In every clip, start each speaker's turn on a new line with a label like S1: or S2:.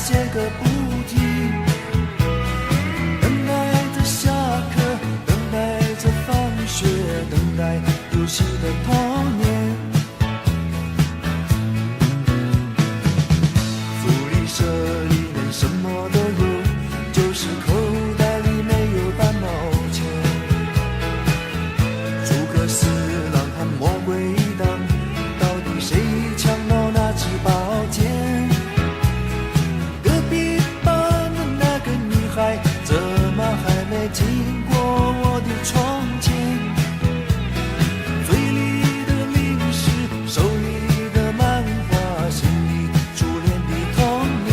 S1: 写个不停，等待着下课，等待着放学，等待游戏的童年。福利社里面什么都有，就是口袋里没有半毛钱。诸葛四郎和魔鬼党，到底谁抢到那支宝剑？隔壁班的那个女孩，怎么还没经过我的窗前？嘴里的零食，手里的漫画，心里初恋的童年。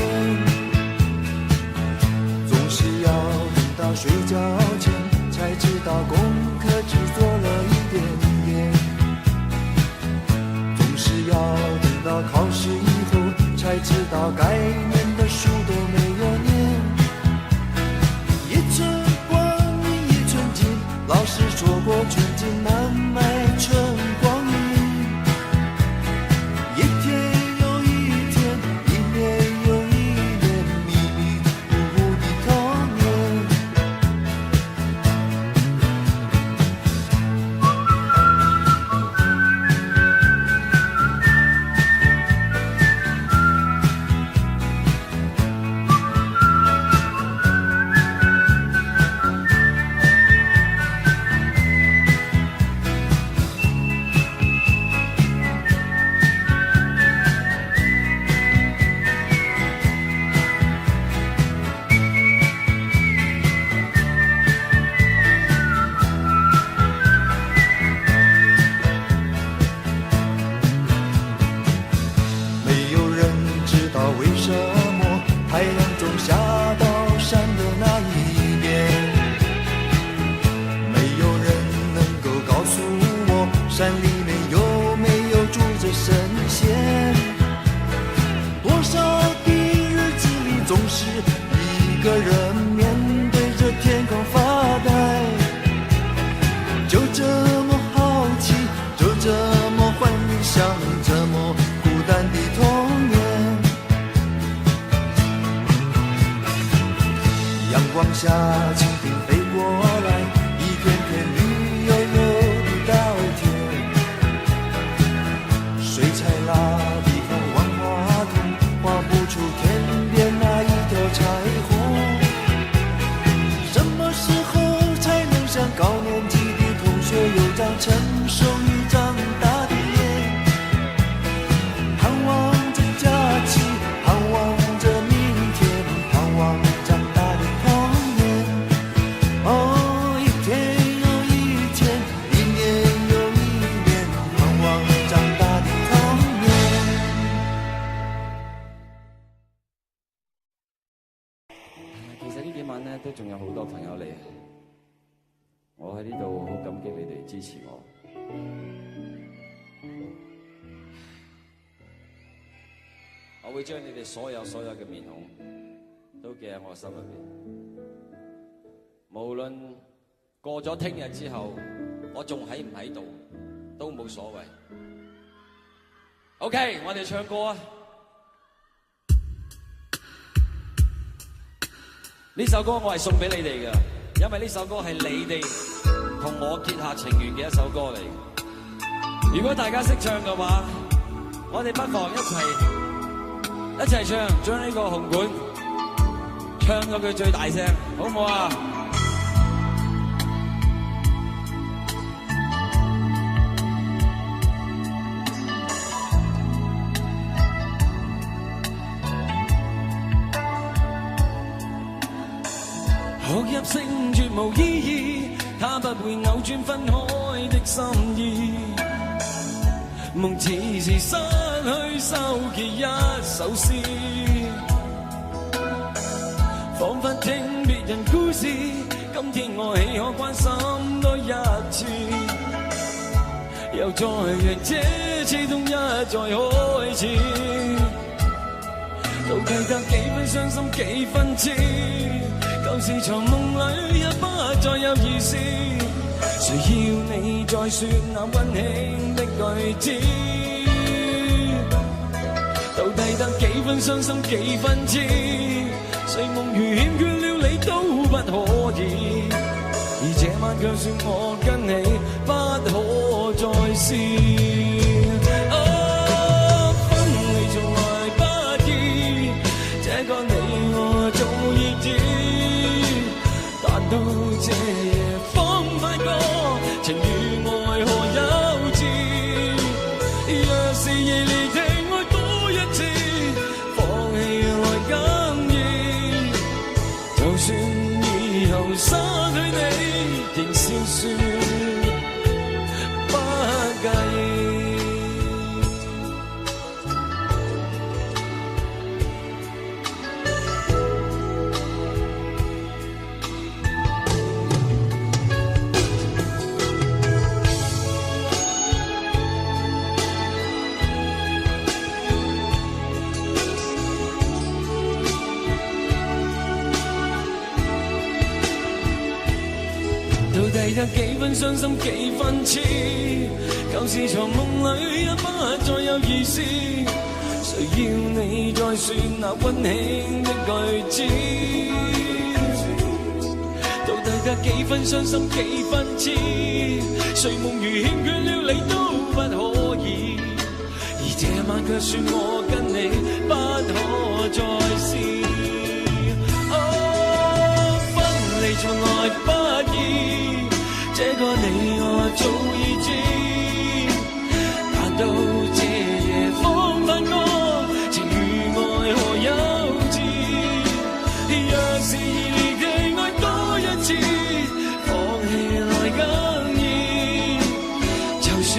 S1: 总是要等到睡觉前，才知道功课只做了一点点。总是要等到考试以后，才知道该念的书都没有念。一寸光阴一寸金，老师说过寸金难买寸光阴。一天又一天，一年又一年，迷迷糊糊的童年。没有人知道为什么太阳总下到山的那一边，没有人能够告诉我山里面有没有住着神仙。多少的日子里，总是一个人面对着天空发呆，就这么好奇，就这么幻想，这么孤单的童年。阳光下，蜻蜓飞过来，一片片绿油油的稻田。水彩蜡笔和万花筒，画不出天边那一条彩虹。什么时候才能像高年级的同学有张成熟又长大的脸？盼望着假期，盼望着明天，盼望长大的童年。哦，一天又一天，一年又一年，盼望长大的童年。
S2: 其實呢幾晚咧都仲有好多朋友嚟，我喺呢度好感激你哋支持我。我會將你哋所有嘅面孔都記喺我心入邊，無論過咗聽日之後，我仲喺唔喺度都冇所謂。OK， 我哋唱歌啊！呢首歌我係送俾你哋嘅，因為呢首歌係你哋同我結下情緣嘅一首歌嚟。如果大家識唱嘅話，我哋不妨一齊唱，將呢個紅館唱到佢最大聲，好唔好啊？學入性絕無意義，它不會扭轉分開的心意。夢似是失去收結一首詩，彷彿聽別人故事。今天我豈可關心多一次？又再讓這次痛一再開始，到底得幾分傷心幾分痴？舊時藏夢裏也不再有意思，誰要你再說那溫馨的句子？到底得幾分分傷心幾分痴，睡夢如欠缺了你都不可以，而這晚卻算我跟你不可再試。分離從來不易，這個你我早已知，但到這夜方發覺情與愛何幼稚。若是異離地愛多一次，放棄來更易。就算以後失去你，仍笑說不介意。得幾分傷心幾分痴，舊時藏夢裏也不再有意思，誰要你再說那溫馨的句子？到底得幾分傷心幾分痴，睡夢如欠缺了你都不可以，而這晚卻算我跟你不可再試。分離從來不易，這個你我早已知，但到這夜方發覺情與愛何幼稚。若是異離地愛多一次，放棄來更易。就算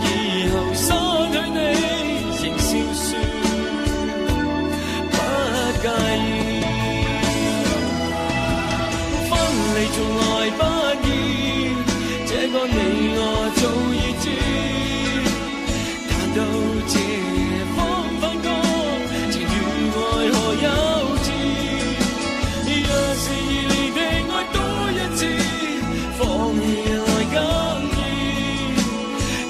S2: 以後失去你，仍笑說不介意。分離從來不易，這個你我早已知，但到這夜方發覺情與愛何幼稚。若是異離地愛多一次，放棄來更易。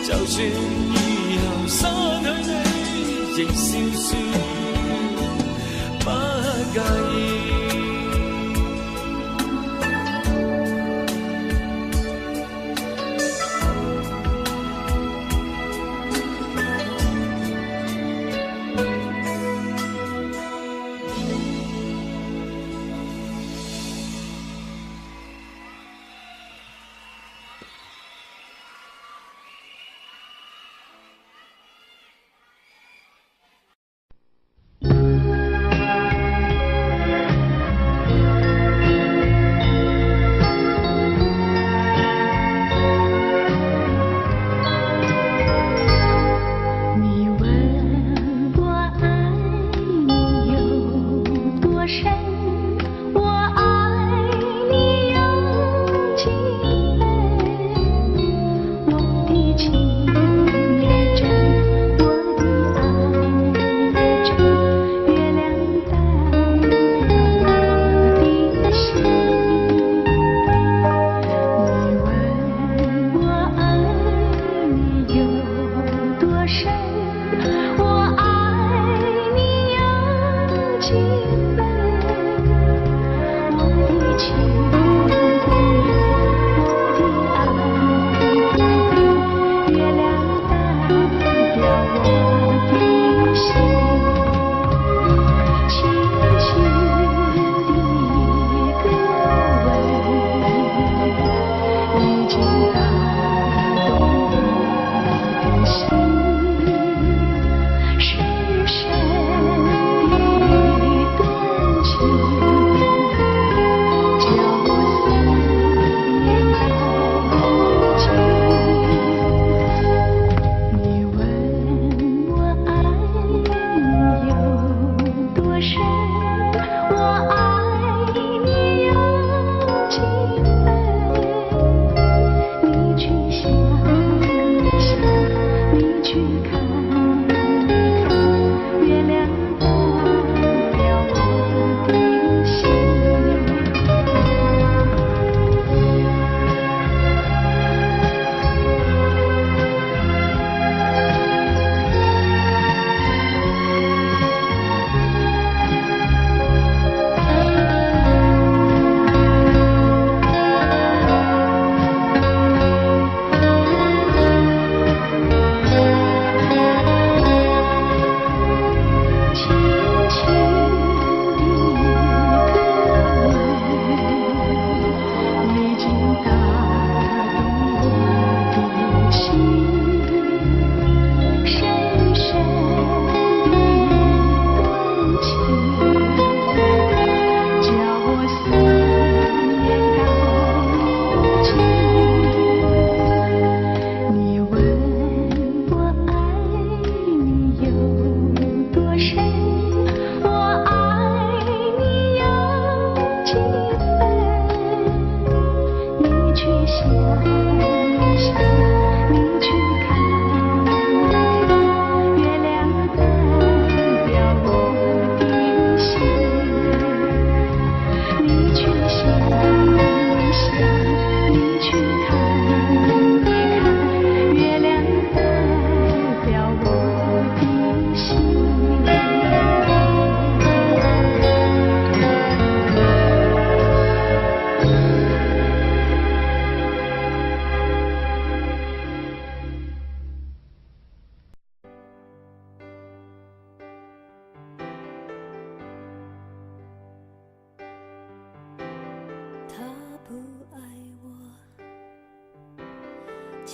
S2: 就算以後失去你，仍笑說不介意。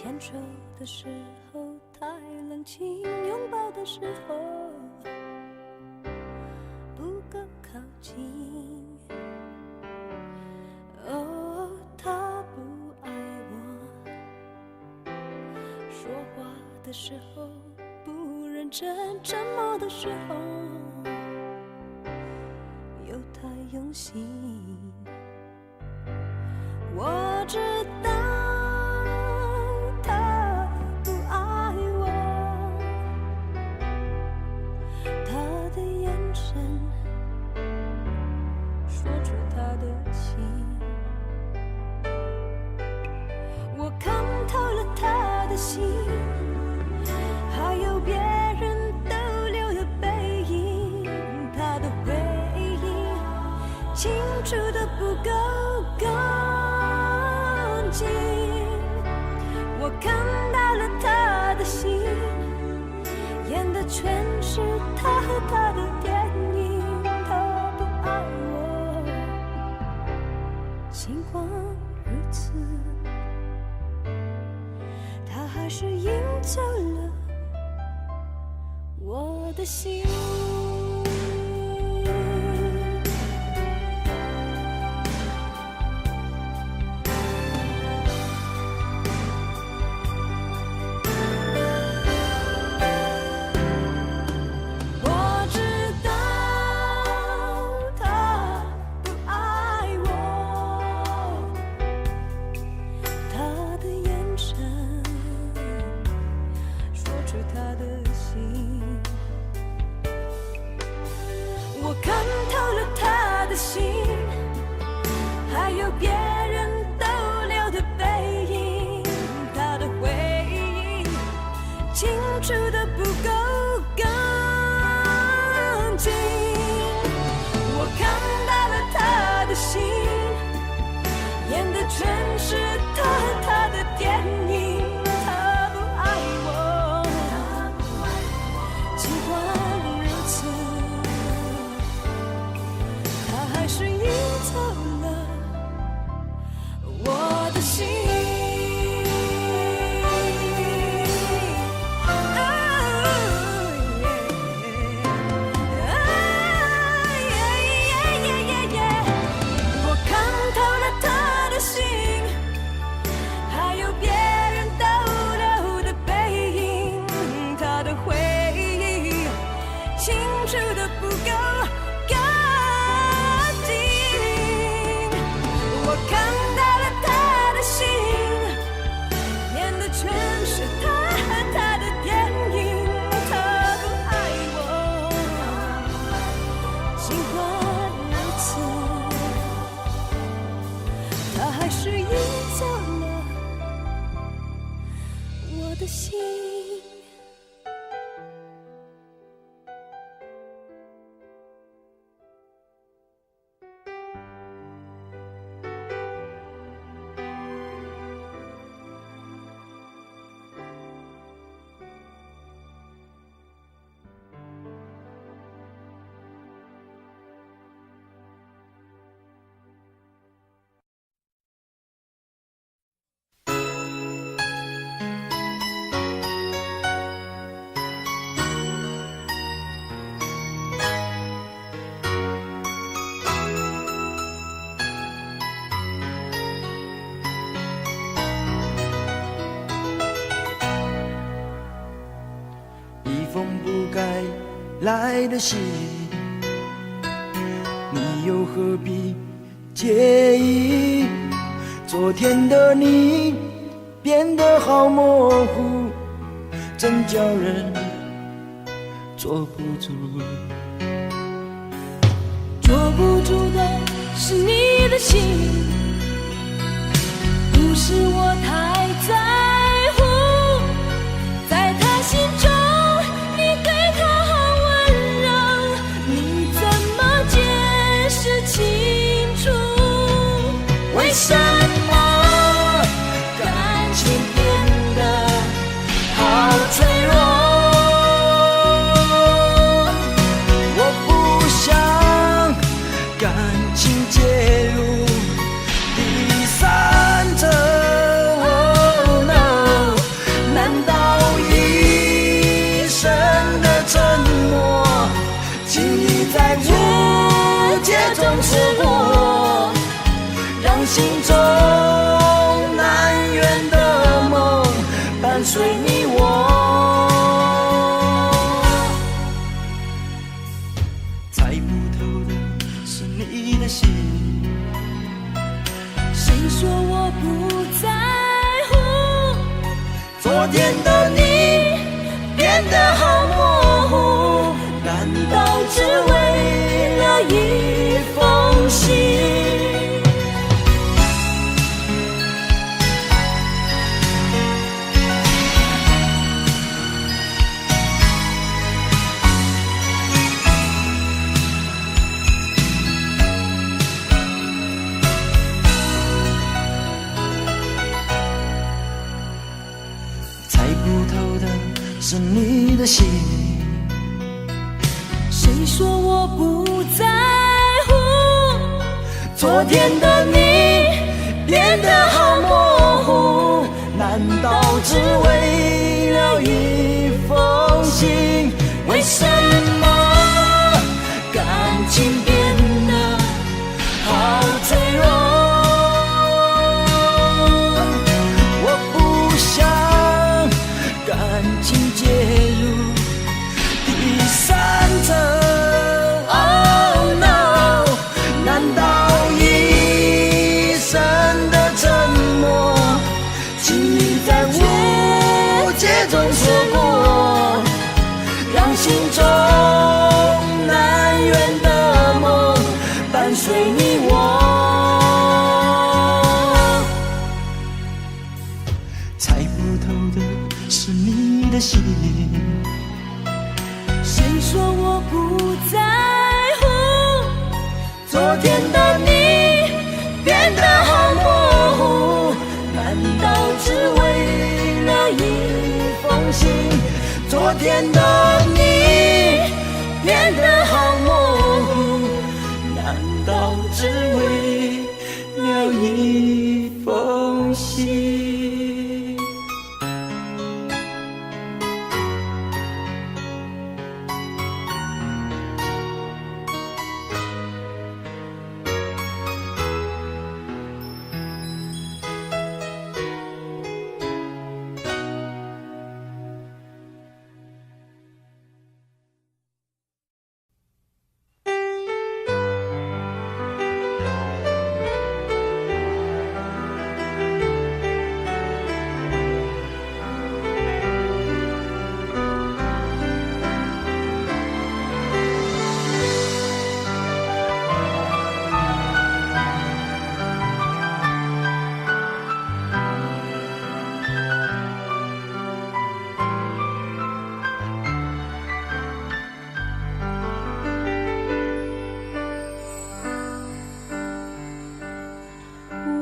S3: 牵手的时候太冷清，拥抱的时候不够靠近。哦，他不爱我，说话的时候不认真，沉默的时候又太用心。我知道他不爱我，他的眼神说出他的心。我看透了他的心，还有别人逗留的背影，他的回忆清楚的不够干净。我看到了他的心，演的全是他和他的电影。他不爱我，尽管如此，他还是赢走了我的心。我看透了他的心，还有别人逗留的背影，他的回忆清楚的不够干净。我看到了他的心，演的全是他和他的电影。他不爱我，尽管如此，还是赢走了我的心。我看透了他的心，还有别人逗留的背影，他的回忆清楚的不够干净。我看到了他的心，演的全是他和他的电影。他不爱我，尽管如此，他还是赢走了我的心。
S1: 封不该来的信，你又何必介意？昨天的你变得好模糊，真叫人坐不住。
S3: 捉不住的是你的心，不是我太在乎，在他心中你对他好温柔，你怎么解释清楚？为什么感情变得好脆弱？
S1: 我不想感情介入第三者。心中难圆的梦伴随你我。猜不透的是你的心，
S3: 谁说我不在乎？
S1: 昨天的你变得好模糊，难道只为了一封信？猜不透的是你的心，
S3: 谁说我不在乎？
S1: 昨天的你变得好模糊，难道只为了一封信？为什么感情变得好脆弱？我不想感情介入第三者。Oh no， 难道一生的沉默，请你在无解中说过，让心中难圆的梦伴随你我。猜不透的是你的心，
S3: 谁说我不在乎？
S1: 昨天的你变得好模糊，难道只为了一封信？昨天的你变得好模糊，难道只为了一封信？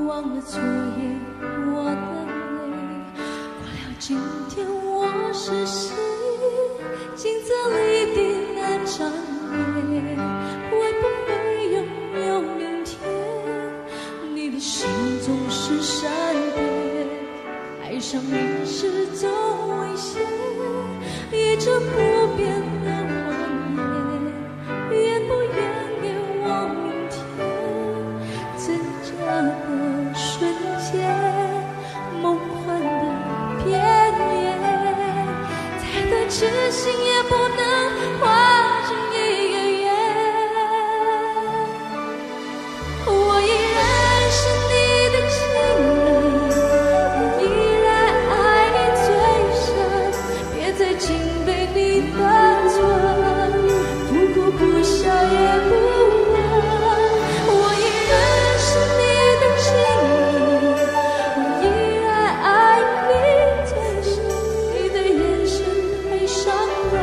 S3: 忘了昨夜我的泪，过了今天我是谁？镜子里的那张脸，会不会拥有明天？你的心总是善变，爱上你是种危险，一直不变的谎言，愿不愿给我明天？真假的瞬间，梦幻的边缘，再多痴心也不能画成一个圆。我依然是你的情人，我依然爱你最深，别再紧背你的唇，不哭不笑也不问。我依然是你的情人，我依然爱你最深，你的眼神太伤人。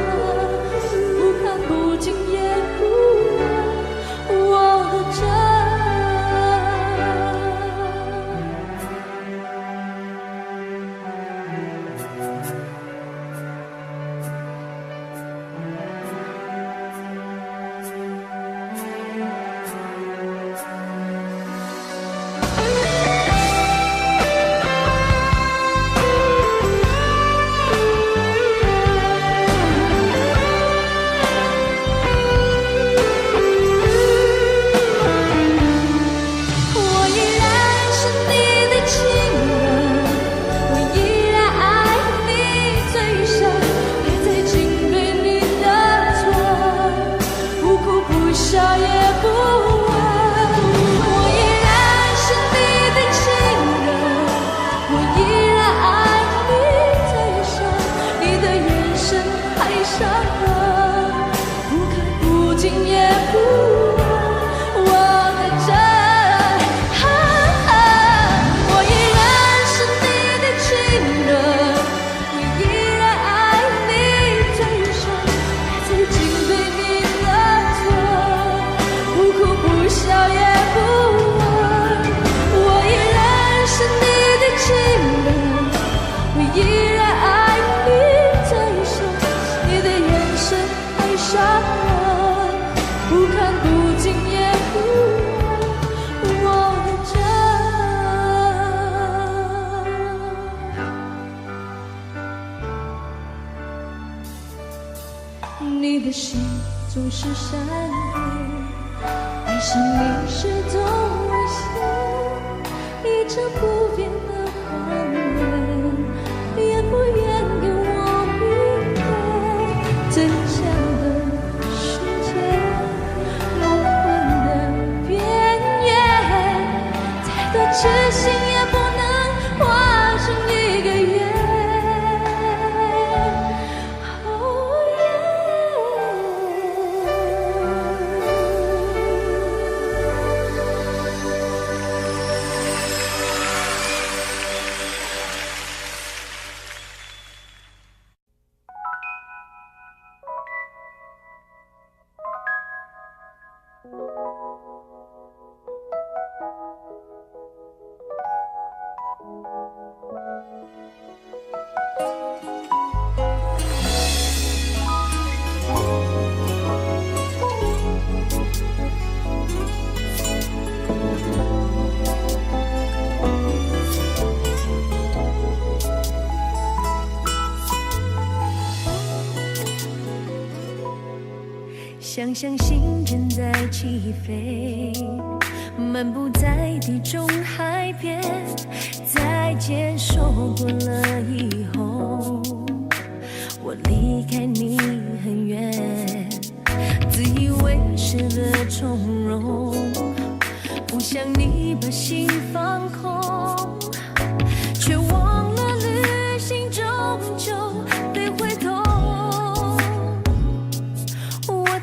S3: 你的心总是闪电，爱上你是种危险，一成不变的谎言，愿不愿给我明天？真相的世界，梦幻的边缘，再多痴心也不能化成一个圆。想象心正在起飞，漫步在地中海边，再见说过了以后，我离开你很远，自以为是的从容，不想你把心放空，却忘了旅行终究得回头。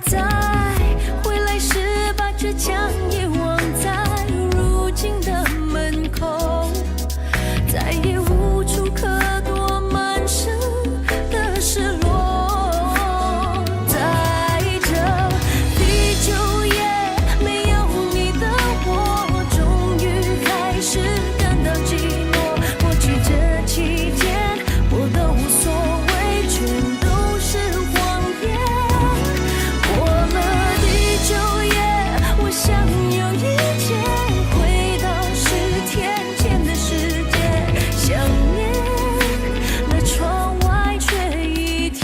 S3: 在回来时把倔强遗忘在如今的门口，再也无处可躲满身的失落。在这地久也没有你的我，终于开始感到寂寞。过去这期间我都无所谓，全都是谎言。想有一天回到10天前的世界，想念了窗外却一天。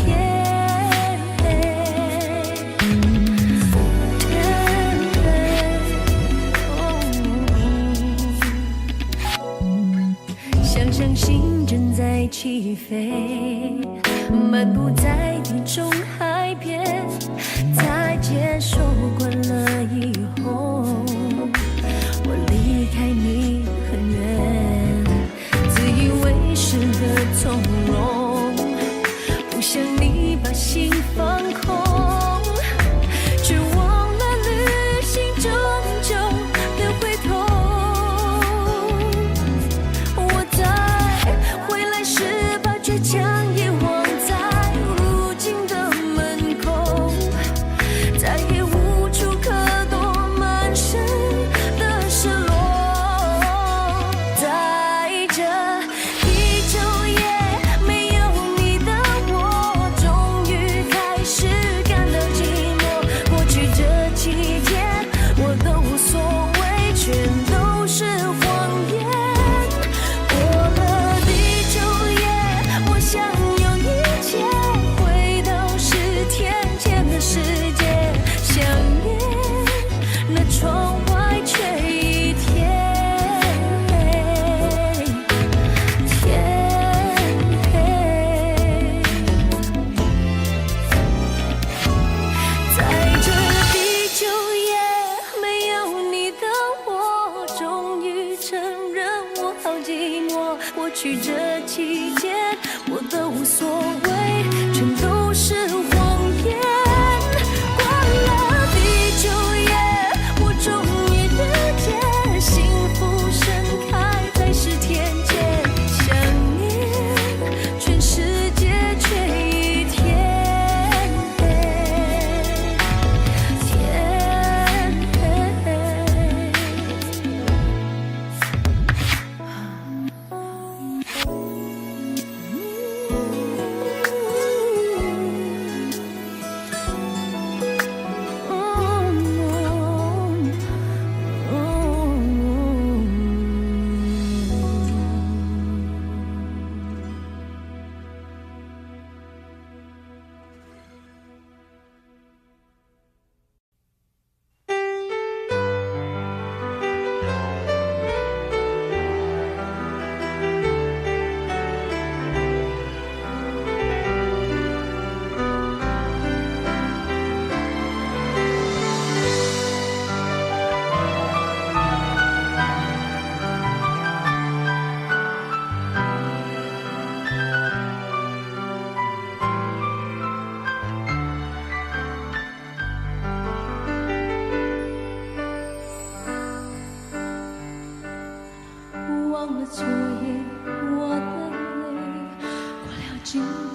S3: 想象心正在起飞，漫步在地中海边，再见说惯了以后，我离开你很远，自以为是的从容，不想你把心放空，却忘了旅行终究得回头。我在回来时把倔强遗忘在如今的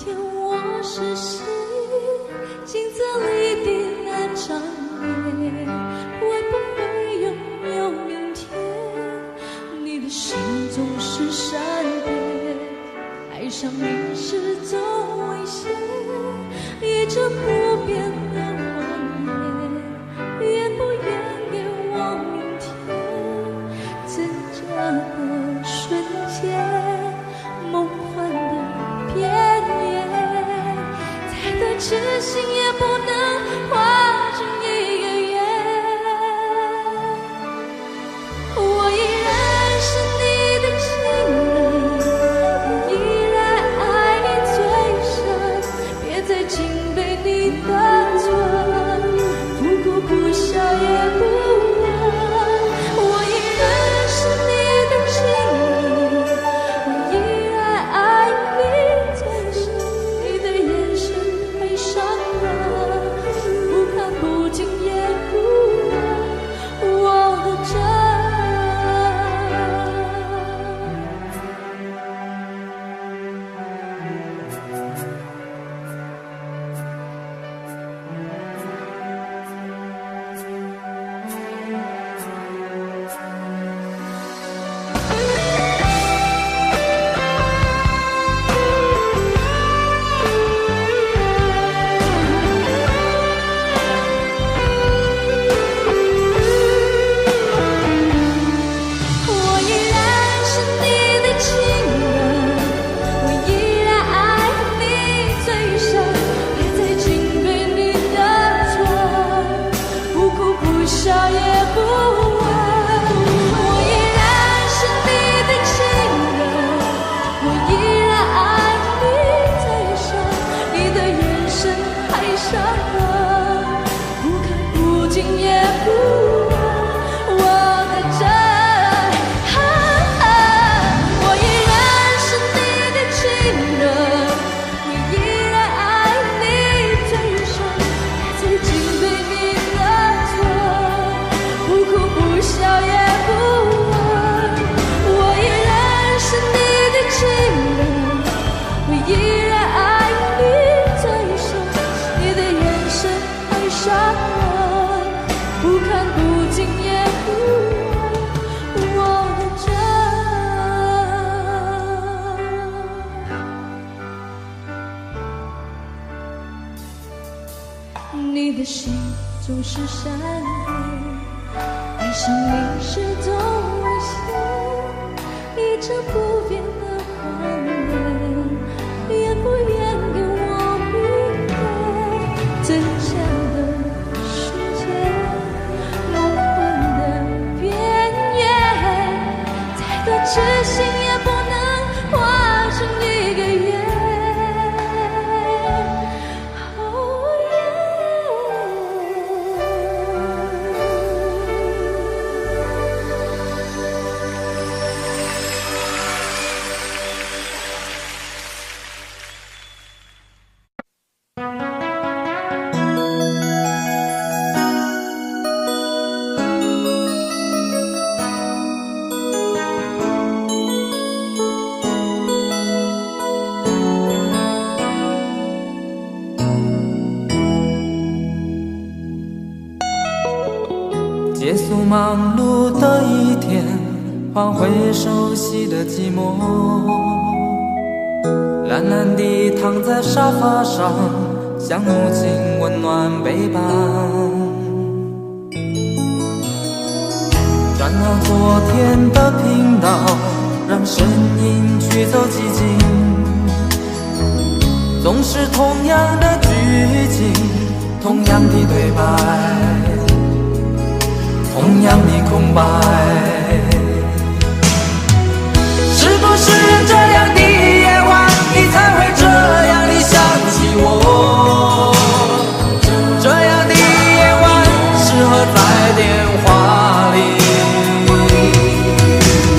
S3: 天我是谁？镜子里的那张脸，会不会拥有明天？你的心总是善变，爱上你是种危险，一直不变的谎言，愿不愿给我明天？挣扎的瞬间，梦幻的边缘，再多痴心也不能画成一个圆。我依然是你的情人，我依然爱你最深，别再紧被你的唇，不哭不笑也不问。我依然是你的情人，我依然爱你最深，你的眼神太伤人，不看不听也不问我的真。我依然是你的情人，我依然爱你最深，别再紧被你的唇，不哭不笑也不问。我依然是你的情人，我依然爱你最深，你的眼神太伤人，不看不听也不问我的真。我依然是你的情人，我依然爱你最深，别再紧被你的唇，不哭不笑也不问。我依然是你的情人，我依然爱你最深，你的眼神太伤人，不看不听也不问我的真。你的心总是善变，爱上你是种危险，一直不变的谎言，愿不愿给我明天？真相的世界，梦幻的边缘，再多痴心也不能画成一个圆。
S1: 结束忙碌的一天，换回熟悉的寂寞，懒懒地躺在沙发上，像母亲温暖背膀。转到昨天的频道，让声音驱走寂静，总是同样的剧情，同样的对白，同样的空白。是不是这样的夜晚，你才会这样地想起我？这样的夜晚适合在电话里，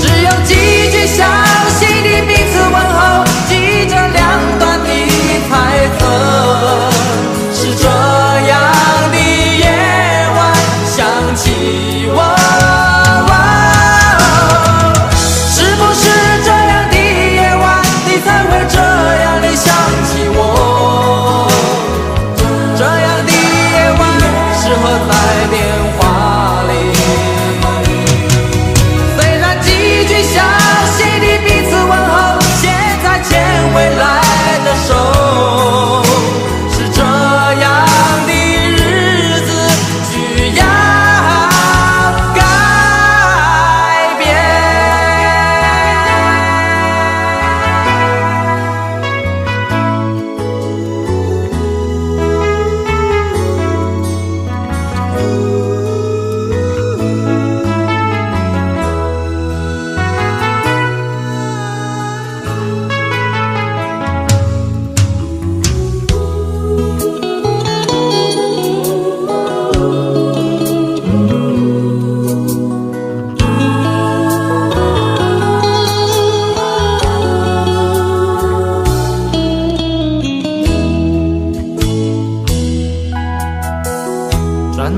S1: 只有几句详细的彼此问候，记着两端的猜测。是这样的夜晚想起我。是不是这样的夜晚，你才会这样的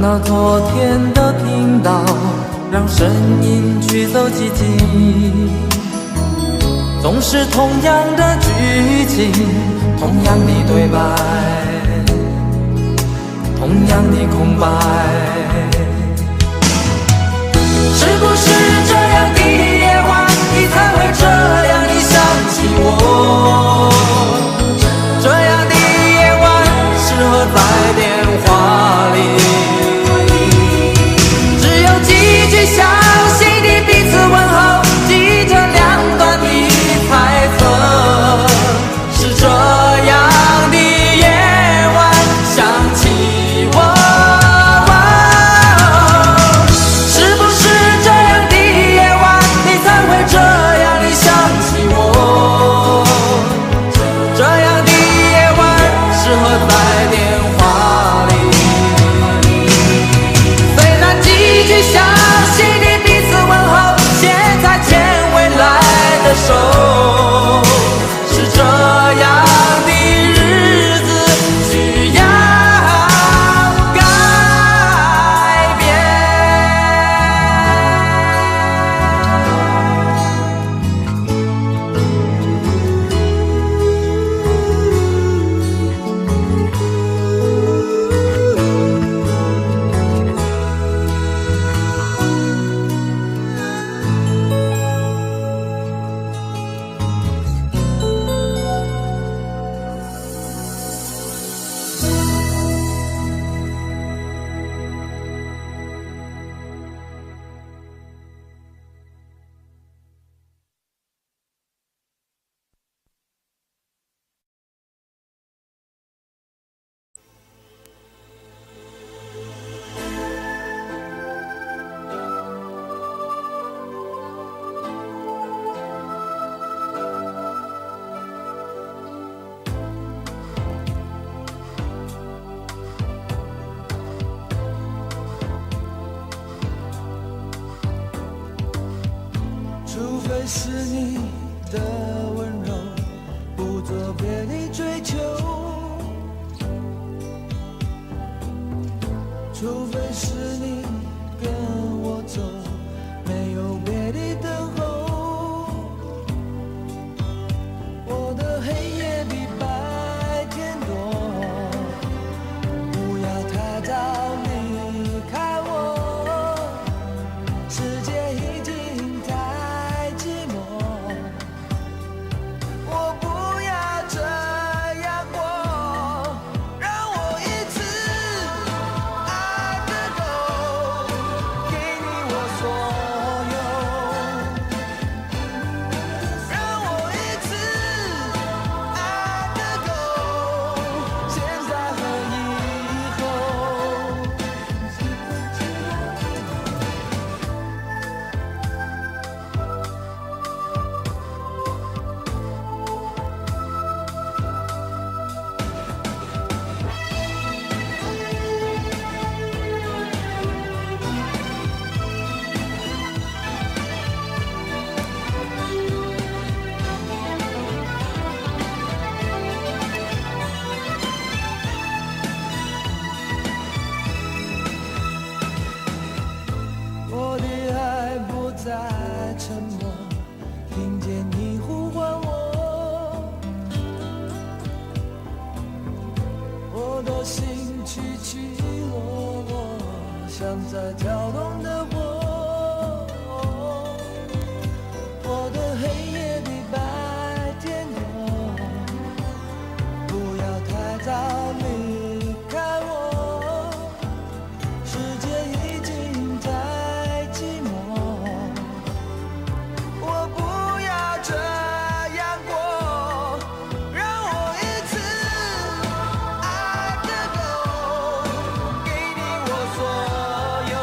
S1: 那昨天的听到，让声音驱走寂静。总是同样的剧情，同样的对白，同样的空白。是不是这样的夜晚，你才会这样的想起我？这样的夜晚适合在电话里，只有几句相信的彼此问候，记着两端的猜测。是这样的夜晚想起我，是不是这样的夜晚你才会这样的想起我？这样的夜晚适合在电话里，虽然几句相信的彼此问候，现在牵未来的手。是这样的日子需要改变。除非是你的温柔，不做别的追求；除非是你跟我走，没有别的等候。我的黑夜比白天多，不要太早离开我，世界已经太寂寞。我不要这样过，让我一次爱得够，给你我所有。让我一次爱得够，现在和以后。我的爱不再沉默，听见你呼唤我，我的心起起落落，像在跳动的火。我的黑夜比白天多，不要太早离开我，世界已经太寂寞。我不要这样过，让我一次爱得够，给你我所有。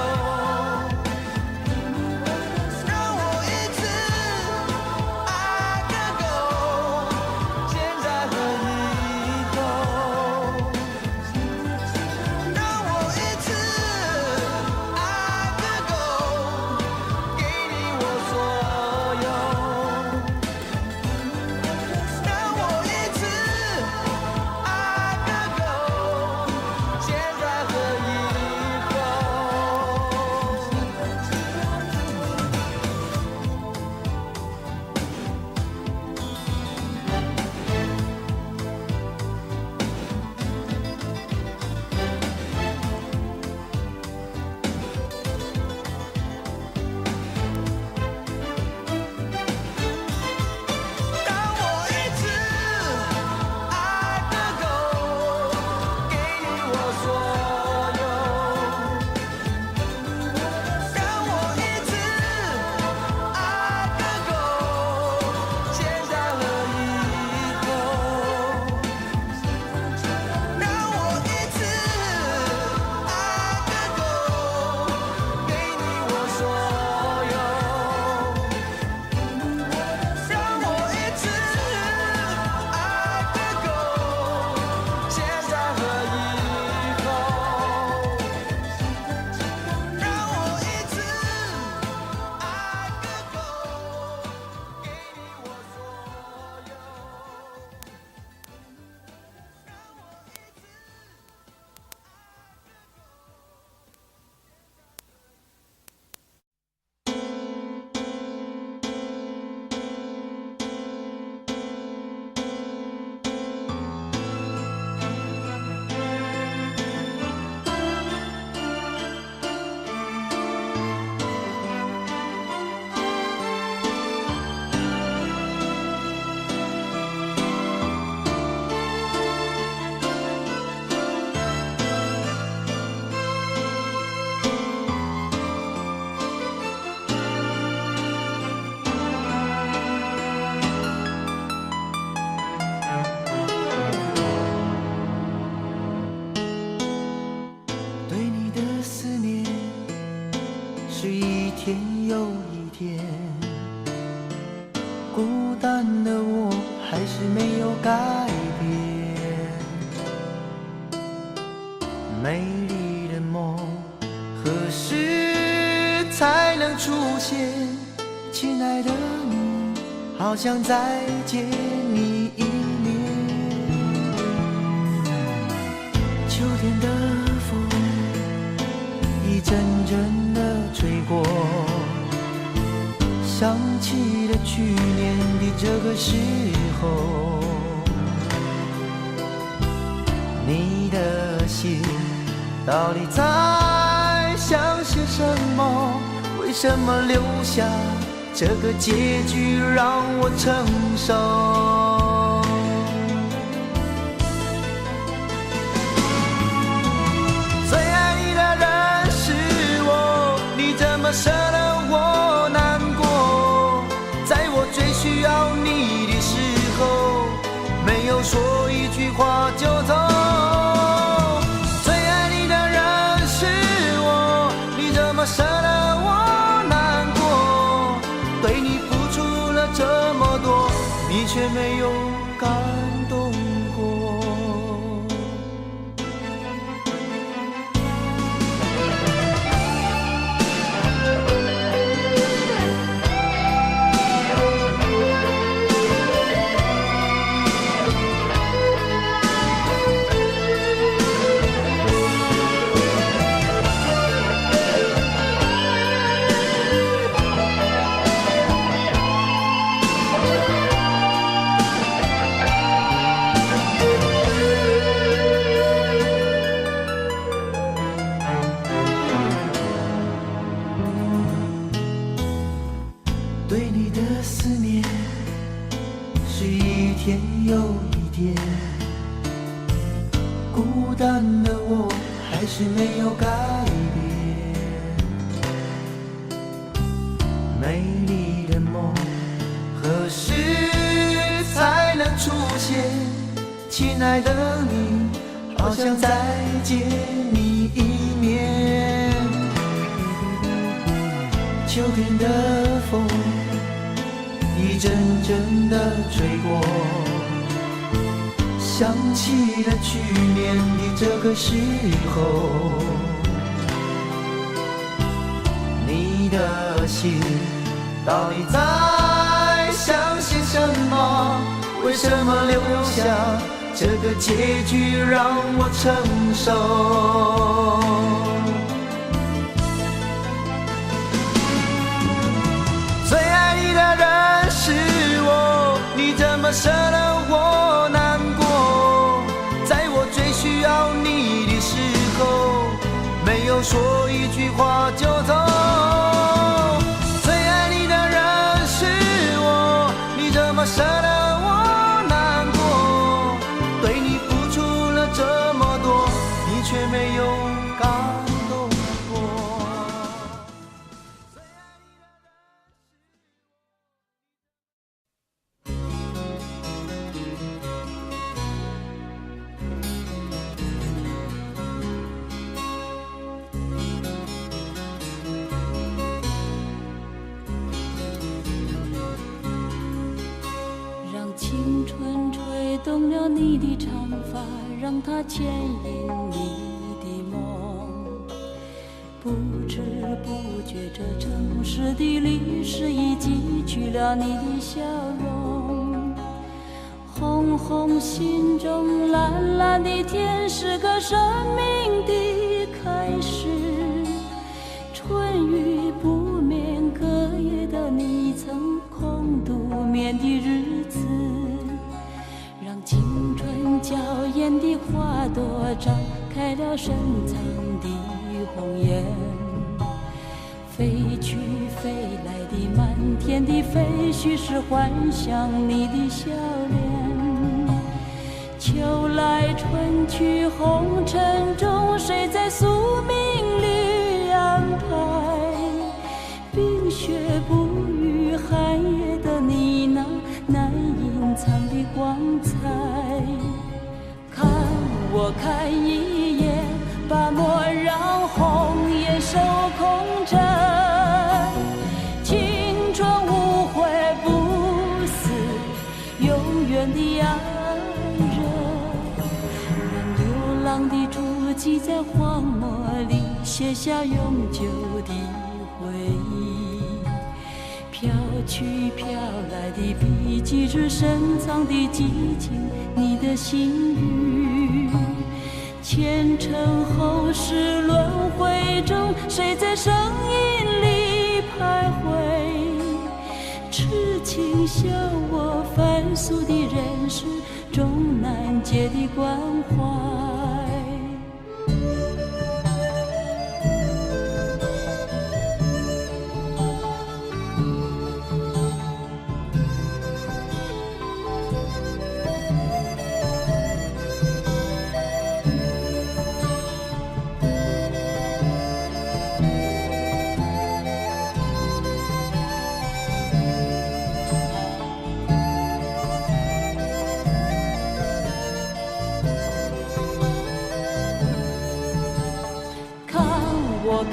S1: 美丽的梦何时才能出现？亲爱的你，好想再见你一面。秋天的风一阵阵的吹过，想起了去年的这个时候，你的信到底在想些什么？为什么留下这个结局让我承受？最爱你的人是我，你怎么舍得我难过？在我最需要你的时候，没有说一句话就走。最爱你的人是我，你怎么舍得我难过？对你付出了这么多，你却没有感动过。对你的思念是一天又一天，孤单的我还是没有改变。美丽的梦何时才能出现？亲爱的你，好想再见你一面。秋天的风一阵阵的吹过，想起了去年的这个时候，你的心到底在想些什么？为什么留下这个结局让我承受？最爱你的人是我，你怎么舍得我难过？在我最需要你的时候，没有说一句话就走。最爱你的人是我，你怎么舍得我难过？对你付出了这么多，你却没有感动过。
S4: 青春吹动了你的长发，让它牵引你的梦。不知不觉，这城市的历史已记取了你的笑容。红红心中，蓝蓝的天，是个生命的开始。春雨不眠，隔夜的你曾空独眠的日子，让青春娇艳的花朵绽开了深藏的红颜。飞去飞来的满天的飞絮，是幻想你的笑脸。秋来春去，红尘中，谁在宿命里安排？冰雪不语，寒夜的你那难隐藏的光彩。看我看一眼，把莫让红颜守空枕。青春无悔不死，永远的爱人。让流浪的足记在荒漠里，写下永久的回忆。飘去飘来的笔迹，是深藏的激情，你的心语。前尘后世轮回中，谁在声音里徘徊？痴情笑我凡俗的人世中难解的关怀。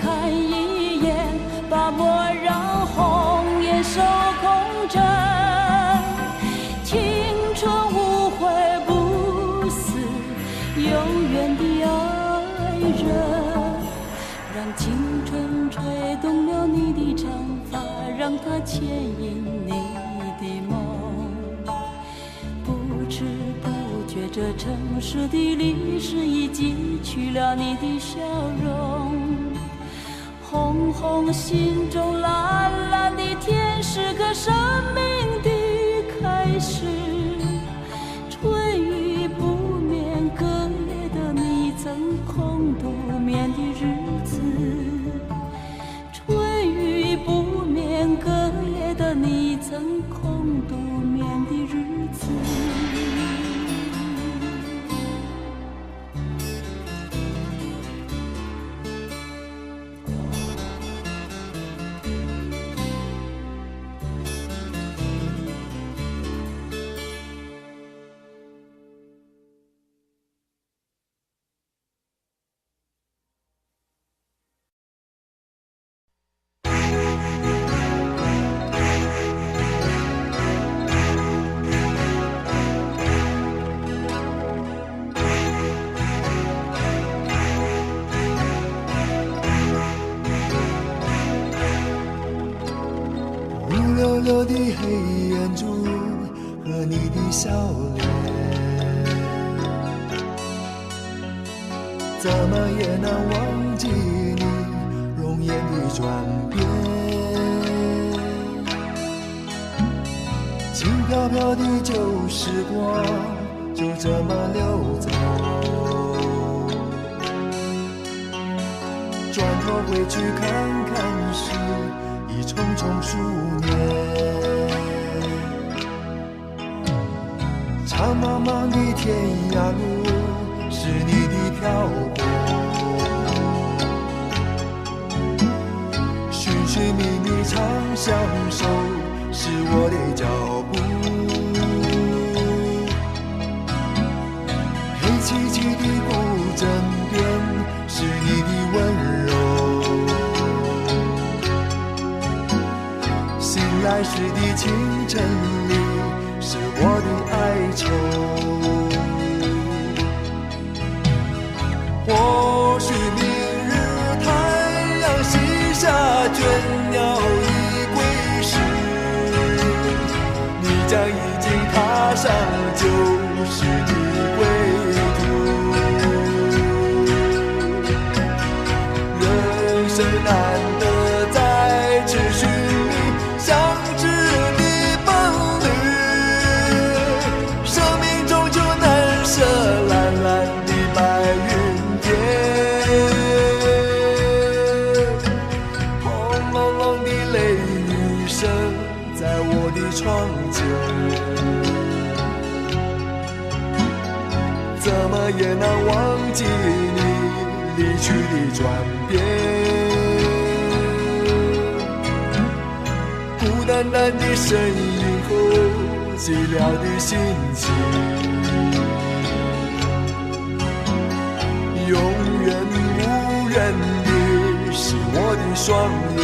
S4: 看一眼，把莫让红颜守空枕。青春无悔不死，永远的爱人。让青春吹动了你的长发，让它牵引你的梦。不知不觉，这城市的历史已记取了你的笑容。红红心中蓝蓝的天，是个生命的开始。春雨不眠，隔夜的你曾空独眠的日子。春雨不眠，隔夜的你曾空独眠的日子。
S1: 溜溜的黑眼珠和你的笑脸，怎么也难忘记你容颜的转变。轻飘飘的旧时光就这么溜走，转头回去看看时已匆匆数年。长茫茫的天涯路是你的漂泊，寻寻觅觅长相守是我的脚步。黑漆漆的古镇边是你的温柔，醒来时的清晨里是我的哀愁。或许明日太阳西下，倦鸟已归时，你将已经踏上旧时的归途。人生难得再次寻觅相知的伴侣，生命中就难舍蓝蓝的白云天。轰隆隆的雷雨声在我的窗前，怎么也难忘记你离去的转变。孤单单的身影后寂寥的心情，永远无人的是我的双眼。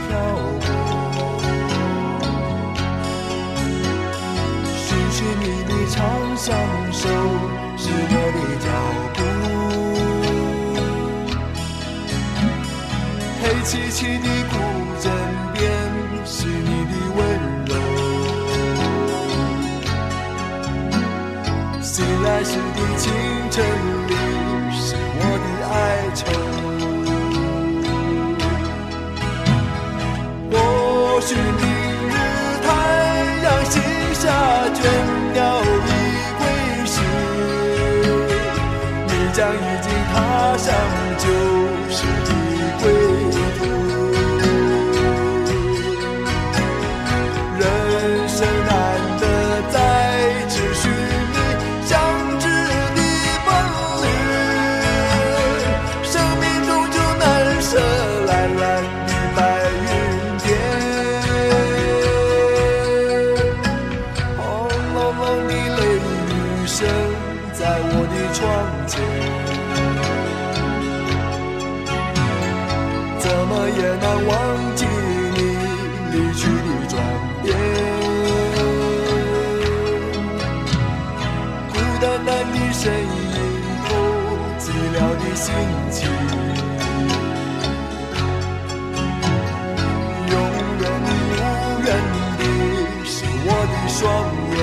S1: 漂泊，寻寻觅觅常相守，是我的脚步。黑漆漆的古镇边，是你的温柔。醒来时的清晨里，是我的哀愁。或许明日太阳西下，倦鸟已归时，你将已经踏上旧时的归途。人生难得再次寻觅相知的伴侣，生命中就难舍蓝蓝的白云天。轰隆隆的雷雨声在我的窗前，怎么也难忘记你离去的转变。孤单单的身影后，寂寥的心情，永远无缘的是我的双眼，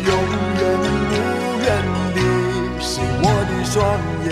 S1: 永远无缘的是我的双眼。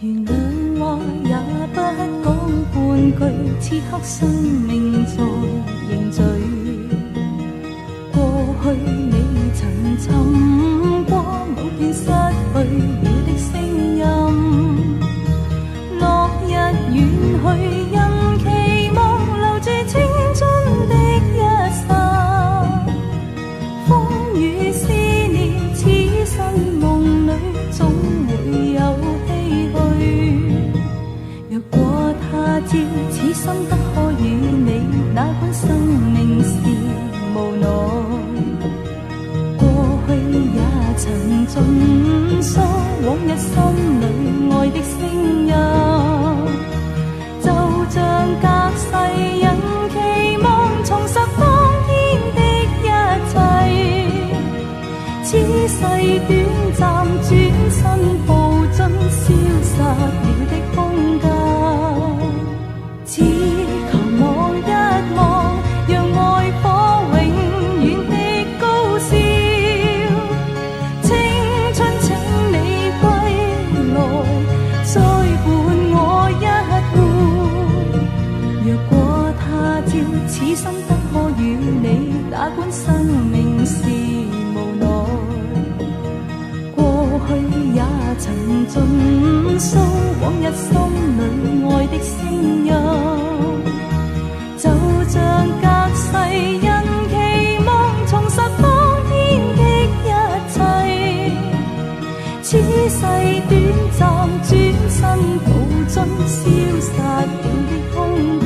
S4: 原諒話也不講半句，此刻生命在凝聚。過去你曾尋過某件失去了的聲音，落日遠去，因期望留住青春的一剎。風雨思念，此生夢裏總會有唏噓。若果他朝此生不可與你，哪管生命是無奈。過去也曾盡訴往日心裏愛的聲音，就像隔世人期望重拾當天的一切。此世短暫，轉身步進消失了的空間。只求望一望，讓愛火永遠的高燒。青春請你歸來，再伴我一回。若果他朝此生不可與你，哪管生命是無奈。過去也曾盡訴往日心裏愛的聲音，就像隔世人期望重拾當天的一切。此世短暫，轉身步進消失了的空間。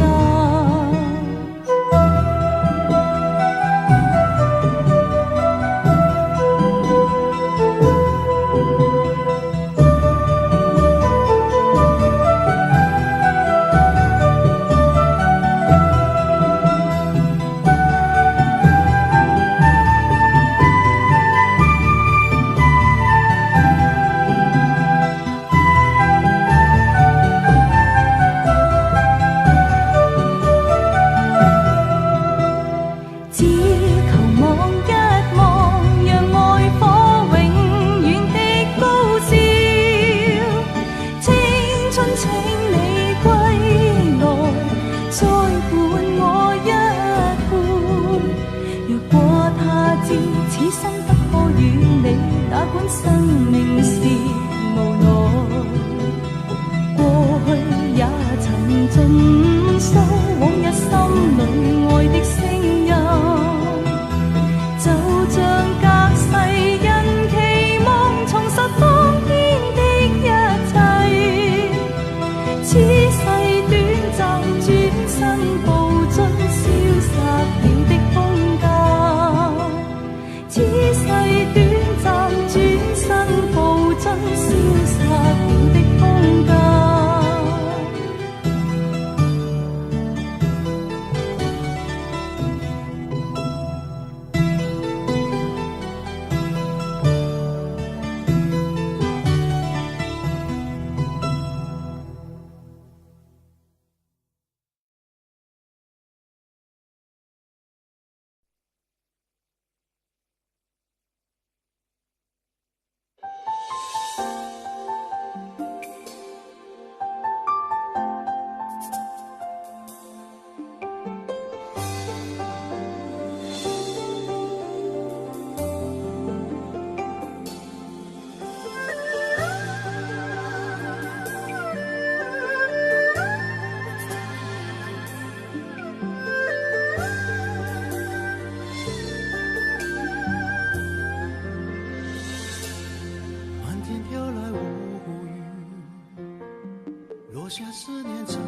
S1: 落下思念成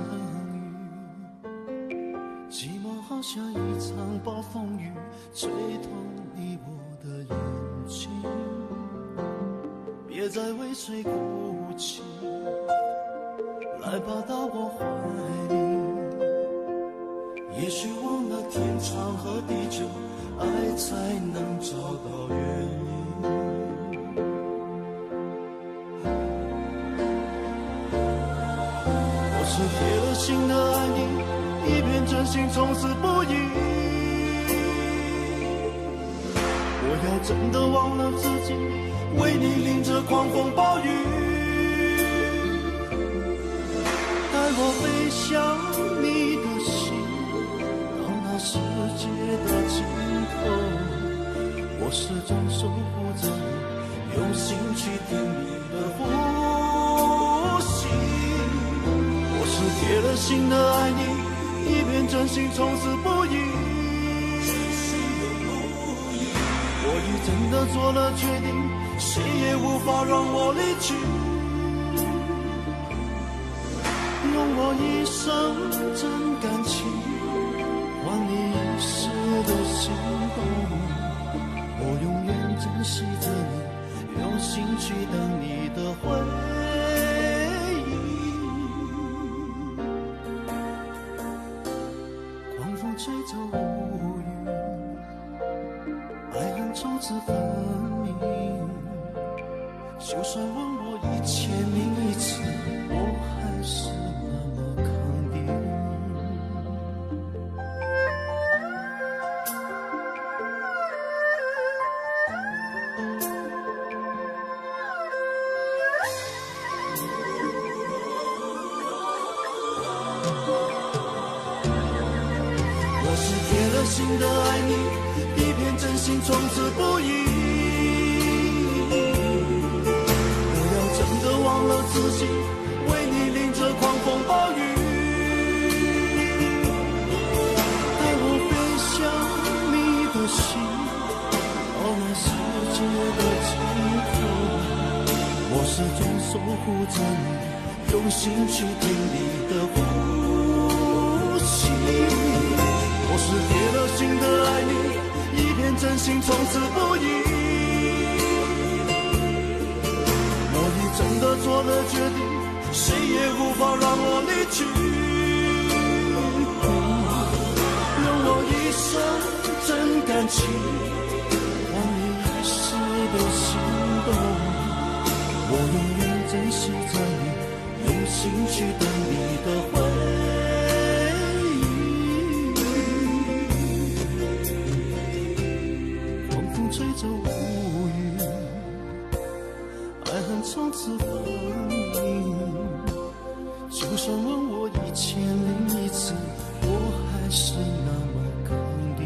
S1: 雨，寂寞好像一场暴风雨，吹痛你我的眼睛。别再为谁哭泣，来吧到我怀里。也许忘了天长和地久，爱才能找到原因。我是铁了心的爱你，一片真心从此不移。我要真的忘了自己，为你淋着狂风暴雨，带我飞向你的心，到那世界的尽头。我始终守护着你，用心去听你的呼吸。我是铁了心的爱你，一片真心从此不移。我已真的做了决定，谁也无法让我离去。用我一生真感情，换你一世的心动。我永远珍惜着你，用心去等你的回忆。狂风吹走乌云，爱恨从此分明。就算问我1001次，我还是那么肯定。我是铁了心的爱你，一片真心从此不移。我要真的忘了自己，为你淋着狂风暴雨，带我飞向你的心，到那世界的尽头。我始终守护着你，用心去听你的呼吸。我是铁了心的爱你，一片真心从此不移。我已真的做了决定，谁也无法让我离去。用我一生真感情，换你一世的心动。我永远珍惜着你，用心去等你的回吹走乌云，爱恨从此分明。就算问我1001次，我还是那么肯定。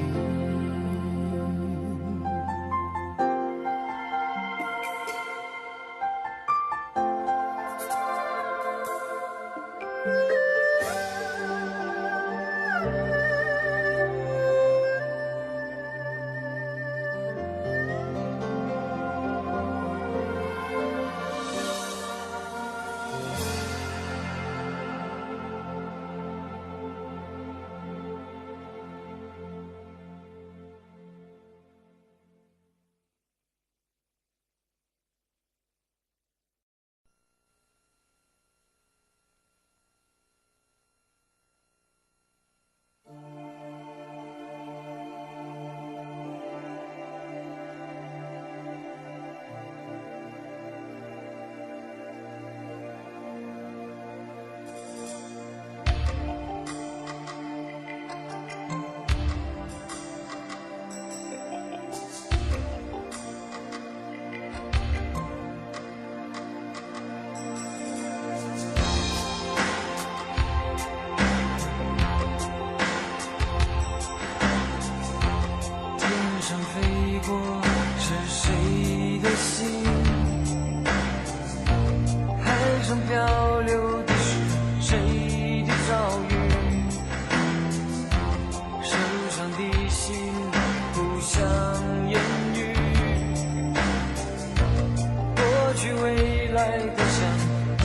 S5: 来的像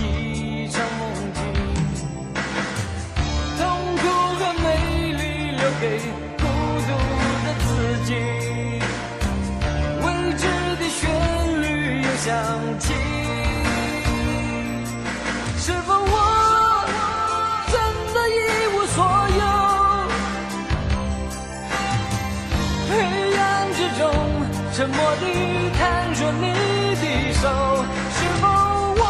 S5: 一场梦境。
S1: 想起，是否我真的一无所有？黑暗之中，沉默地看着你的手，是否我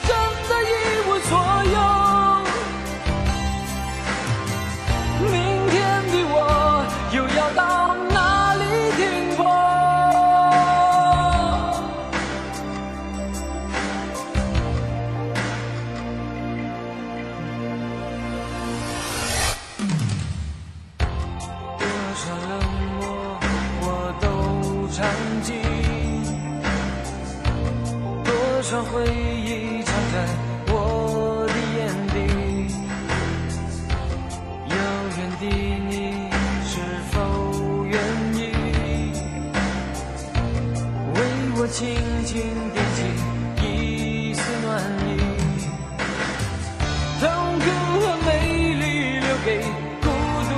S1: 真的一无所有？明天的我又要到哪里停泊？多少冷漠我都尝尽，多少回忆藏在我的眼底。遥远的你是否愿意为我轻轻点起一丝暖意？痛苦和美丽留给孤独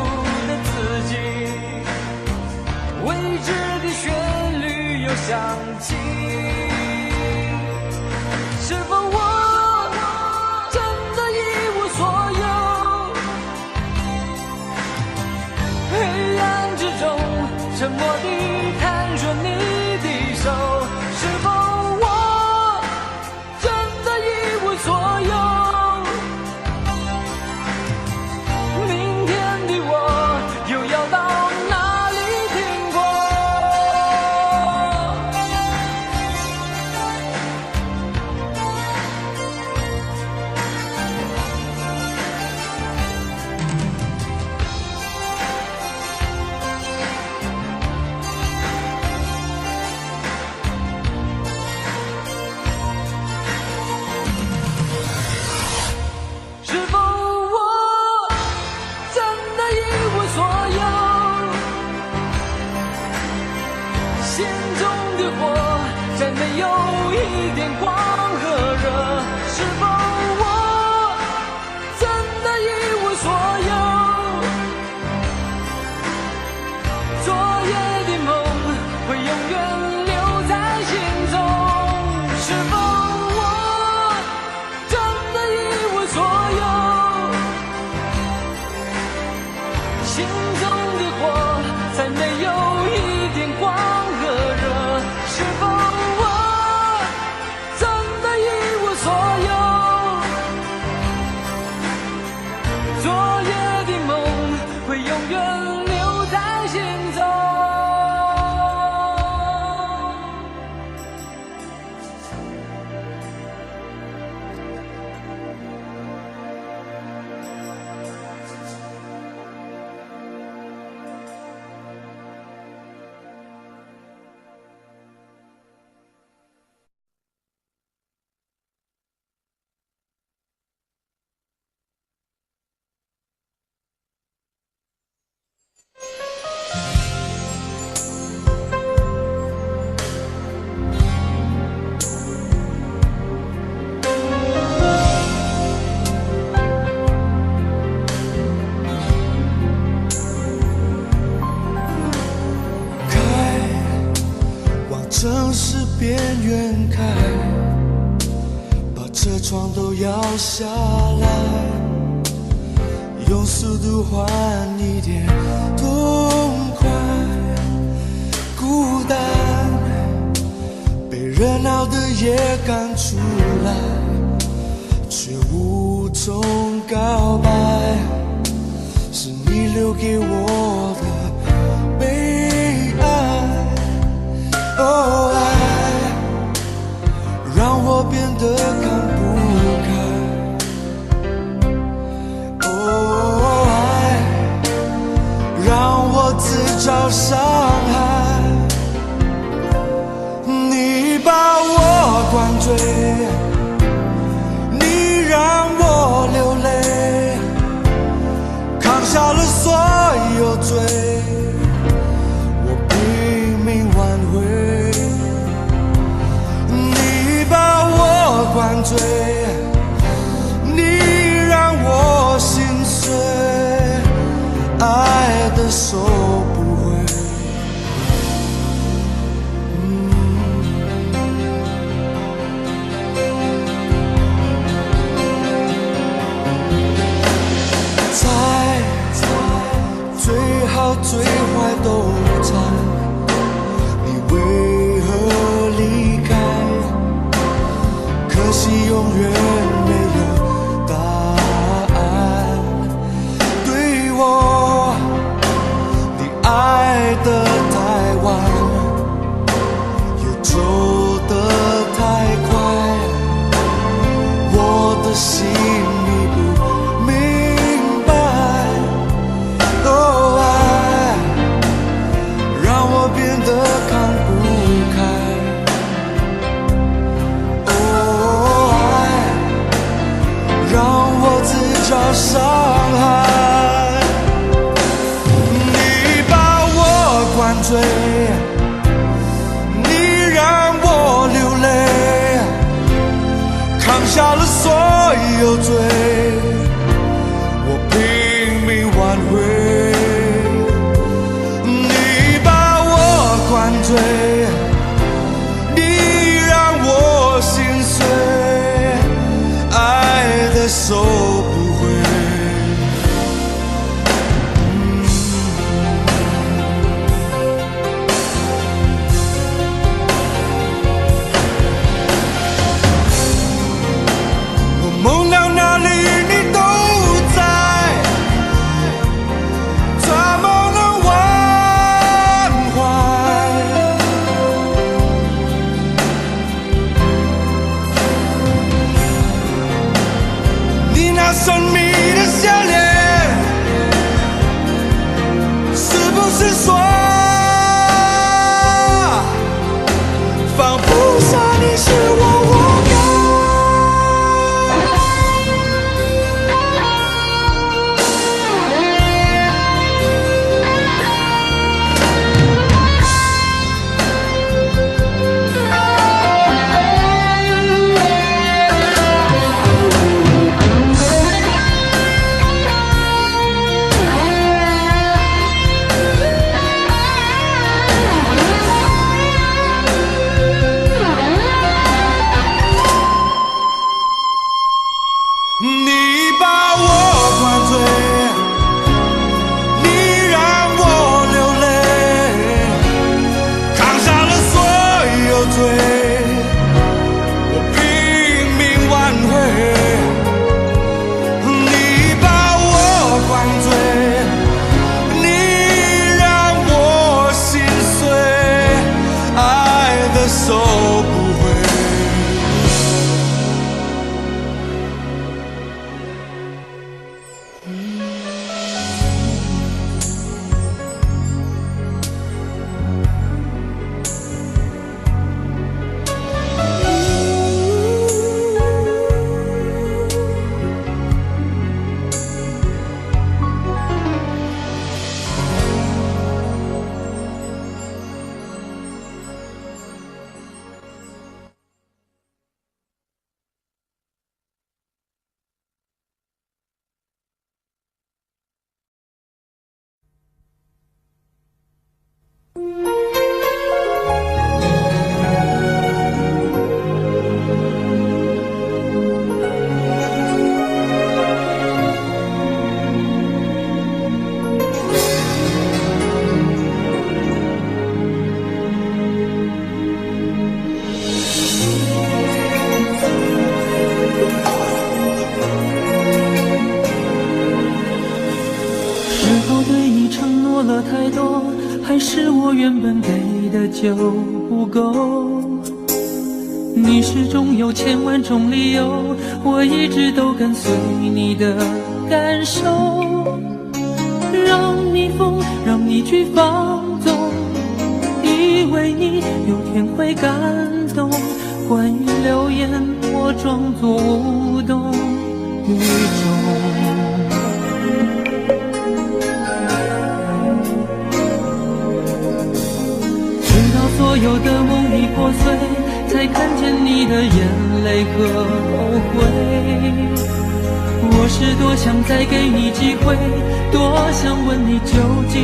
S1: 的自己，未知的旋律又响起，是否我真的一无所有？黑暗之中，沉默地看着你的手，是否我真的一无所有？明天的我又要到哪里停泊？是否我真的一无所有？心中的火再没有一点光和热，是否我真的一无所有？昨夜的梦会永远留在心中，是否我真的一无所有？心中的火再没有一点光和热，是否我真的一无所有？昨夜的梦会永远留在心中。
S5: 城市边缘开，把车窗都摇下来，用速度换一点痛快。孤单被热闹的夜赶出来，却无从告白，是你留给我的悲哀。哦，爱让我变得看不开。哦，爱让我自找伤害。你把我灌醉，你让我流泪，扛下了所有罪。灌醉你，让我心碎，爱的收不回。可惜永远没有答案。对我，你爱得太晚，也走得太快，我的心你不明白。哦，爱让我变得看不开。让我自找伤害，你把我灌醉，你让我流泪，扛下了所有罪，我拼命挽回。你把我灌醉，你让我心碎，爱的收不回。我梦到哪里你都在，怎么能忘怀？你那神秘的笑脸，是不是说放不下你是我活该？你把我灌醉，你让我流泪，扛下了所有罪，我拼命挽回。你把我灌醉，你让我心碎，爱的收不回。
S6: 了太多，还是我原本给的就不够？你始终有千万种理由，我一直都跟随你的感受，让你疯，让你去放纵，以为你有天会感动。关于流言，我装作无动于衷。所有的梦已破碎，才看见你的眼泪和后悔。我是多想再给你机会，多想问你究竟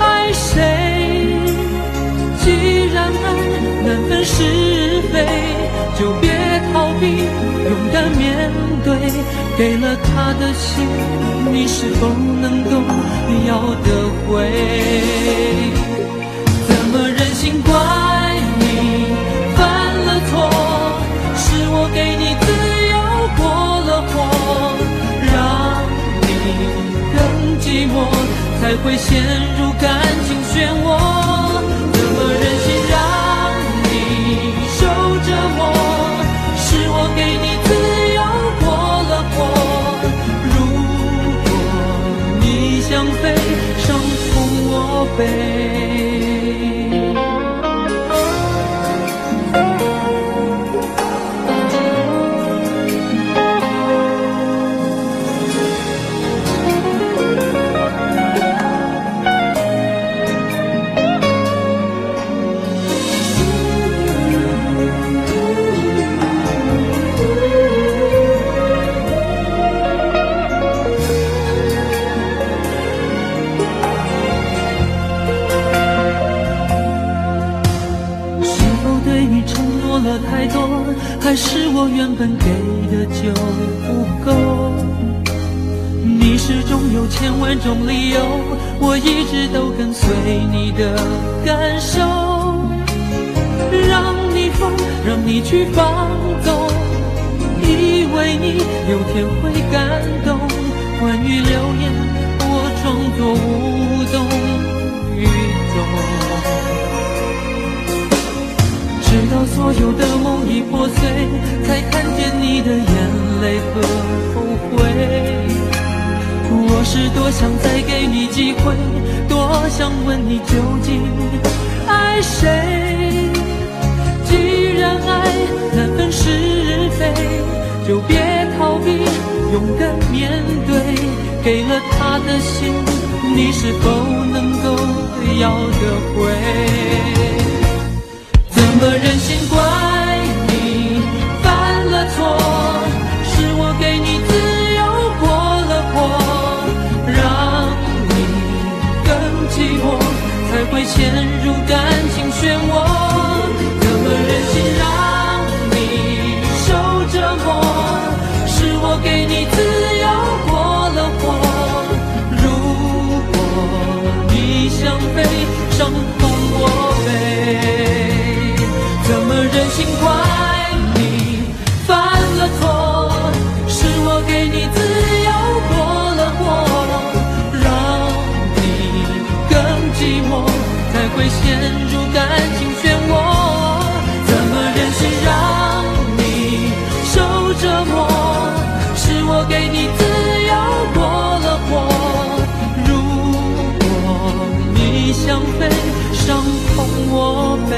S6: 爱谁。既然爱难分是非，就别逃避，勇敢面对。给了他的心，你是否能够要得回？怎么忍心怪你犯了错？是我给寂寞，才会陷入感情漩涡。怎么忍心让你受折磨？是我给你自由过了火。如果你想飞，伤痛我背。太多，还是我原本给的就不够？你始终有千万种理由，我一直都跟随你的感受，让你疯，让你去放纵，以为你有天会感动。关于流言，我装作无动于衷。直到所有的梦已破碎，才看见你的眼泪和后悔。我是多想再给你机会，多想问你究竟爱谁。既然爱难分是非，就别逃避，勇敢面对。给了他的心，你是否能够要得回？怎么忍心怪你犯了错？是我给你自由过了火，让你更寂寞，才会陷入感情漩涡。怎么忍心让你受折磨？是我给你自由过了火。如果你想飞，伤痛我背。怎么忍心怪你犯了错？是我给你自由过了火，让你更寂寞，才会陷入感情漩涡。怎么忍心让你受折磨？是我给你自由过了火。如果你想飞，伤痛我背。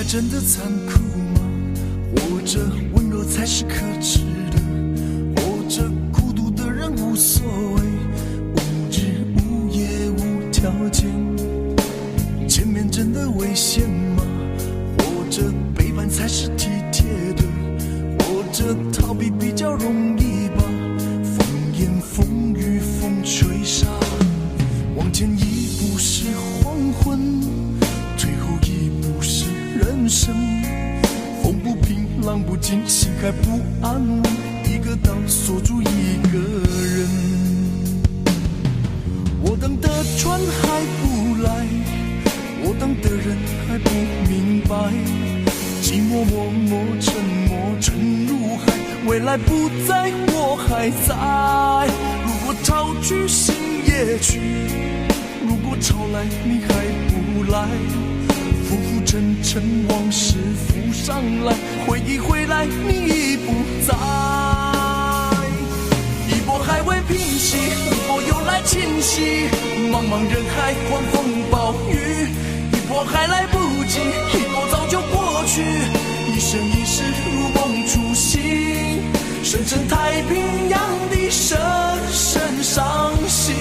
S1: 真的残酷吗？活着温柔才是可耻的，活着孤独的人无所谓，无日无夜无条件。见面真的危险吗？活着背叛才是体贴的，活着逃避比较容易吧。风言风语风吹沙，往前一步是黄昏，退后一步是人生。风不平浪不静，心还不安稳，一个岛锁住一个人。我等的船还不来，我等的人还不明白，寂寞默默沉默沉入海，未来不在我还在。如果潮去心也去，如果潮来你还不来，浮浮沉沉往事浮上来，回忆回来你已不在。一波还未平息，一波又来侵袭，茫茫人海狂风暴雨，一波还来不及，一波早就过去。去，一生一世如梦初醒，深深太平洋的深深伤心。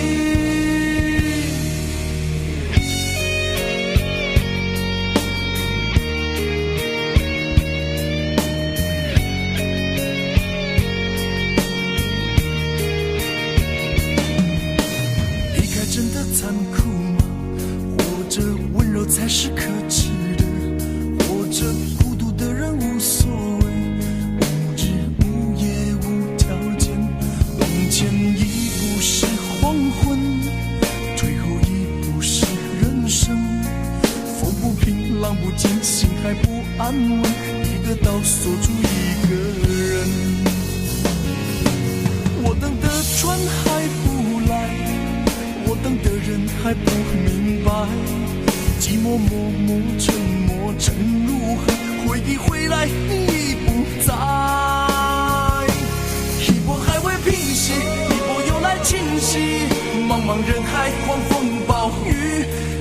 S1: 离开真的残酷吗？或者温柔才是可耻的？或者孤独的人无所谓，无日无夜无条件，往前一步是黄昏，退后一步是人生。风不平浪不静，心还不安稳，一个岛锁住一个人。我等的船还不来，我等的人还不明白，寂寞默默沉默沉如海，回忆回来你已不在。一波还未平息，一波又来侵袭，茫茫人海狂风暴雨，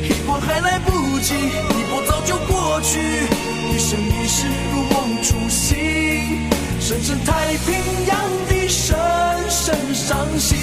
S1: 一波还来不及，一波早就过去，一生一世如梦初醒，深深太平洋的深深伤心。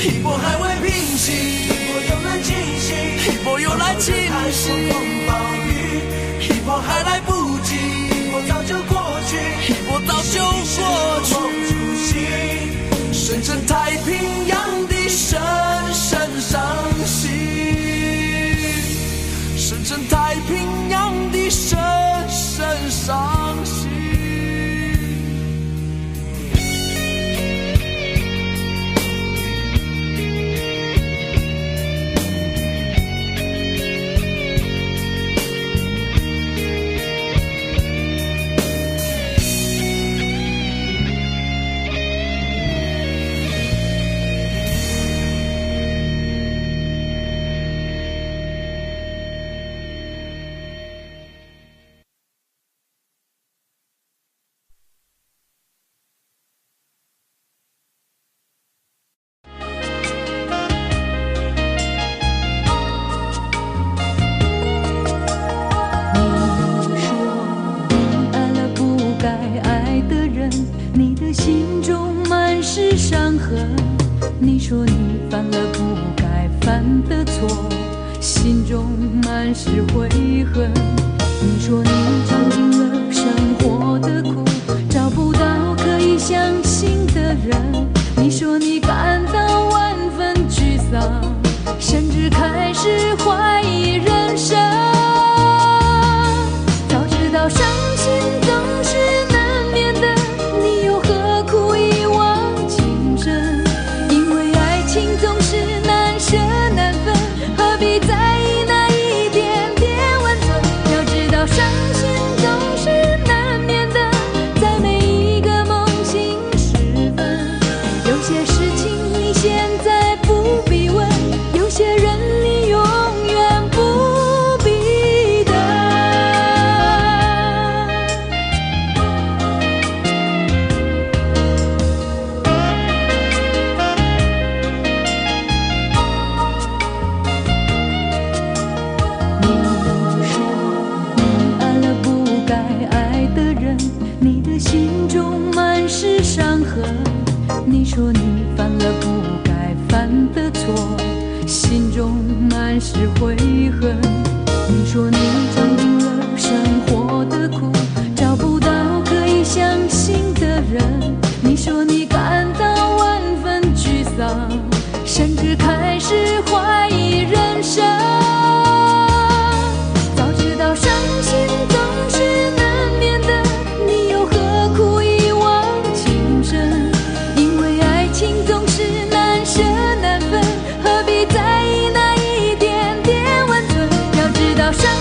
S1: 一波还未平息，一波又来侵袭，一波又来侵袭，狂风暴雨，一波还来不及，一波早就过去，一波早就过去，深深太平洋的深深伤心，深深太平洋的深深伤心。
S4: 你说你犯了不该犯的错，心中满是悔恨。你说你尝尽了生活的苦，找不到可以相信的人。你说你感到万分沮丧，甚至开始怀疑人生。早知道伤心总是难免的，你又何苦一往情深？因为爱情总是难舍难分，何必在意那一点点温存？要知道伤心总是难免的，在每一个梦醒时分。有些事情你现在不必问，有些人你永远不必等。你说你爱了不该爱的人，你的心中满是伤痕。你说你犯了不该犯的错，心中满是悔恨。你说你尝尽了生活的苦，找不到可以相信的人。你说你感到万分沮丧，甚至开始怀疑人生。早知道伤心总是难免的，你又何苦一往情深？因为爱情总是难舍难分，何必在意那一点点温存？要知道伤